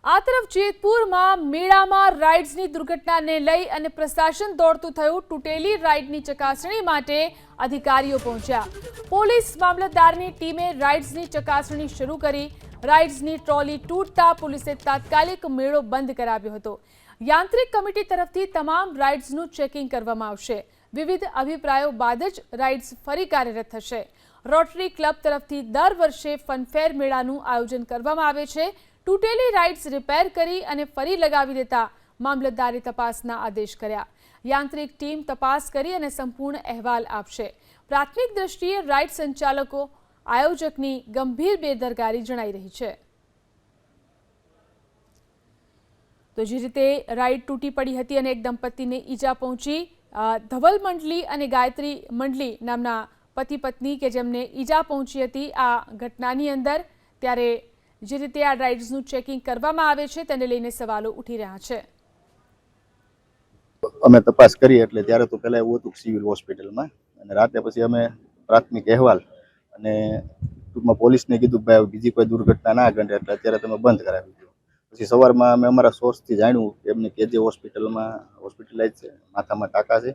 આ તરફ જેતપુરમાં મેળામાં રાઇડ્સની દુર્ઘટનાને લઈ અને પ્રશાસન દોડતું થયું। તૂટેલી રાઇડની ચકાસણી માટે અધિકારીઓ પહોંચ્યા। પોલીસ મામલતદારની ટીમે રાઇડ્સની ચકાસણી શરૂ કરી। રાઇડ્સની ટ્રોલી તૂટતા પોલીસે તાત્કાલિક મેળો બંધ કરાવ્યો હતો। યાંત્રિક કમિટી તરફથી તમામ રાઇડ્સનું ચેકિંગ કરવામાં આવશે। વિવિધ અભિપ્રાયો બાદ જ રાઇડ્સ ફરી કાર્યરત થશે। રોટરી ક્લબ તરફથી દર વર્ષે ફનફેર મેળાનું આયોજન કરવામાં આવે છે। તૂટેલી રાઇડ્સ રિપેર કરી અને ફરી લગાવી દેતા મામલતદારે તપાસના આદેશ કર્યા। યાંત્રિક ટીમ તપાસ કરી અને સંપૂર્ણ અહેવાલ આપશે। પ્રાથમિક દ્રષ્ટિએ રાઇડ સંચાલકો આયોજકની ગંભીર બેદરકારી જણાઈ રહી છે। તો જે રીતે રાઇડ તૂટી પડી હતી અને એક દંપતીને ઈજા પહોંચી। ધવલ મંડલી અને ગાયત્રી મંડલી નામના પતિ પત્ની કે જેમને ઈજા પહોંચી હતી આ ઘટનાની અંદર, ત્યારે જે રીતે આ રાઇડ્સનું ચેકિંગ કરવામાં આવે છે તેને લઈને સવાલો ઉઠી રહ્યા છે। અમે તપાસ કરી એટલે ત્યારે તો પહેલા એવું હતું સિવિલ હોસ્પિટલમાં, અને રાતે પછી અમે પ્રાથમિક અહેવાલ અને ટૂંકમાં પોલીસને કીધું કે ભાઈ બીજી કોઈ દુર્ઘટના ના ઘટે એટલે અત્યારે તમે બંધ કરાવી દો। પછી સવારમાં અમે અમારા સોર્સથી જાણ્યું કે એમને કેજે હોસ્પિટલમાં હોસ્પિટલાઇઝ છે, માથામાં ટાંકા છે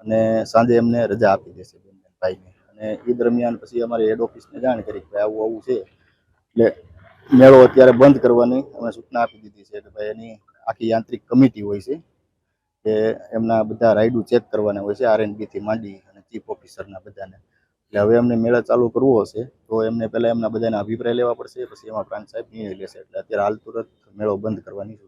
અને સાંજે એમને રજા આપી દેશે ભાઈને। અને એ દરમિયાન પછી અમારે હેડ ઓફિસને જાણ કરી કે આવું આવું છે, એટલે મેળો અત્યારે બંધ કરવાની અમે સૂચના આપી દીધી છે કે ભાઈ એની આખી યાંત્રિક કમિટી હોય છે કે એમના બધા રાઇડો ચેક કરવાના હોય છે, R&Bથી માંડી અને ચીફ ઓફિસરના બધાને। એટલે હવે એમને મેળા ચાલુ કરવો હશે તો એમને પહેલાં એમના બધાના અભિપ્રાય લેવા પડશે, પછી એમાં પ્રાંત સાહેબ નિર્ણય લેશે। એટલે અત્યારે હાલ તુરંત મેળો બંધ કરવાની